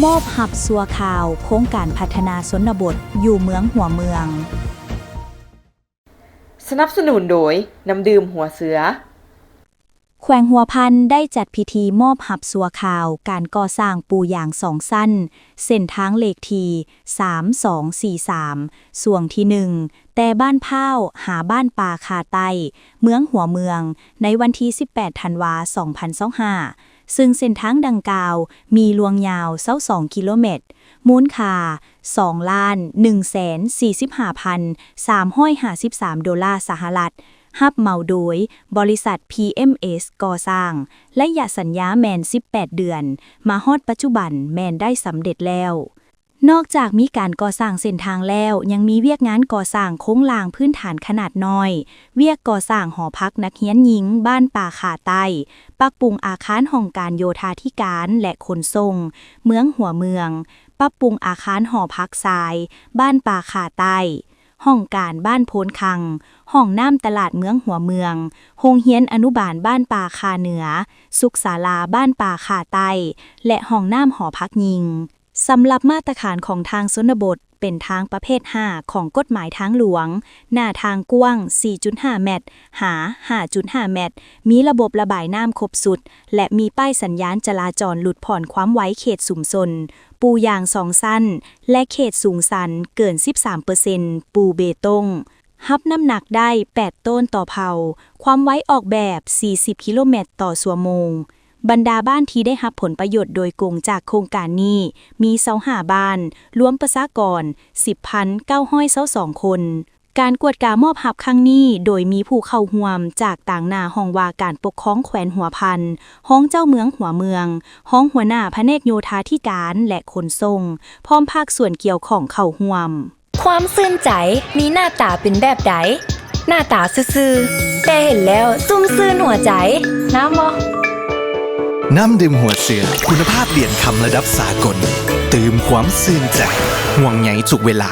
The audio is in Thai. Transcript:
มอบหับสัวข่าวโครงการพัฒนาชนบทอยู่เมืองหัวเมืองสนับสนุนโดยน้ำดื่มหัวเสือแขวงหัวพันได้จัดพิธีมอบหับสัวข่าวการก่อสร้างปูอย่าง2สั้นเส้นทางเลขที่3243ส่วงที่1แต่บ้านพร้าวหาบ้านป่าคาไต้เมืองหัวเมืองในวันที่18ธันวาคม2025ซึ่งเส้นทางดังกล่าวมีลวงยาว22กิโลเมตรมูลค่า$2,145,353 ดอลลาร์สหรัฐรับเหมาโดยบริษัท PMS ก่อสร้างและยะสัญญาแมน18 เดือนมาฮอดปัจจุบันแมนได้สำเร็จแล้วนอกจากมีการก่อสร้างเส้นทางแล้วยังมีเวียกงานก่อสร้างโค้งลางพื้นฐานขนาดน้อยเวียกก่อสร้างหอพักนักเรียนหญิงบ้านป่าขาใต้ปรับปรุงอาคารห้องการโยธาธิการและขนส่งเมืองหัวเมืองปรับปรุงอาคารหอพักทรายบ้านป่าขาใต้ห้องการบ้านโพนคังห้องน้ำตลาดเมืองหัวเมืองโรงเรียนอนุบาลบ้านป่าคาเหนือสุขศาลาบ้านป่าคาใต้และห้องน้ำหอพักยิงสำหรับมาตรฐานของทางชนบทเป็นทางประเภท5ของกฎหมายทางหลวงหน้าทางกว้าง 4.5 เมตรหา 5.5 เมตรมีระบบระบายน้ำครบสุดและมีป้ายสัญญาณจราจรหลุดผ่อนความไว้เขตสุมชนปูยาง2สั้นและเขตสูงสันเกิน 13% ปูเบตงรับน้ำหนักได้8ต้นต่อเผาความไว้ออกแบบ40กิโลเมตรต่อชั่วโมงบรรดาบ้านที่ได้รับผลประโยชน์โดยกงจากโครงการนี้มี25บ้านรวมประชากร 10,922 คนการกวดกามอบหับครั้งนี้โดยมีผู้เข้าร่วมจากต่างหน้าห้องว่าการปกครองแขวนหัวพันห้องเจ้าเมืองหัวเมืองห้องหัวหน้าแผนกโยธาธิการและขนส่งพร้อมภาคส่วนเกี่ยวของเข้าร่วมความซื่นใจมีหน้าตาเป็นแบบใดหน้าตาซื่อๆแต่เห็นแล้วซุ่มซื่นหัวใจน้ำบ่น้ำดื่มหัวเสือคุณภาพเหรียญคำระดับสากลตื่มความซื่นใจห่วงใยทุกเวลา